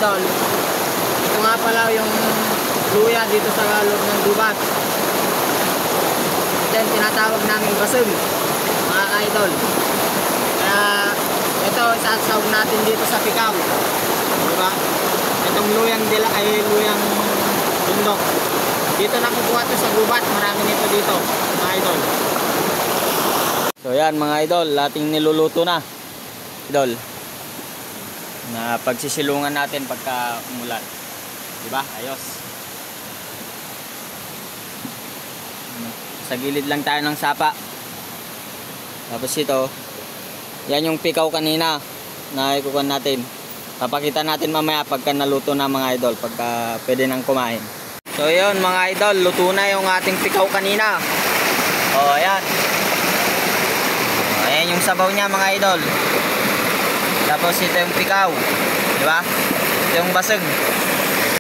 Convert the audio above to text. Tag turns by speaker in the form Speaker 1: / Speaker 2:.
Speaker 1: idol, ito nga pala yung luya dito sa loob ng gubat. Then tinatawag namin basog, mga idol. Kaya ito isasawag natin dito sa pikaw, diba? Itong luyang dila ay luyang bundok. Dito nakukuha to sa gubat, marami nito dito, mga idol. So yan mga idol, ating niluluto na, idol, na pagsisilungan natin pagka umulan, diba? Ayos. Sa gilid lang tayo ng sapa. Tapos ito, yan yung pikaw kanina na ikukuha natin. Papakita natin mamaya pagka naluto na mga idol, pagka pwede nang kumain. So yun mga idol, luto na yung ating pikaw kanina. O ayan. O, ayan yung sabaw niya mga idol. Tapos ito yung pikaw, diba? Ito yung basag.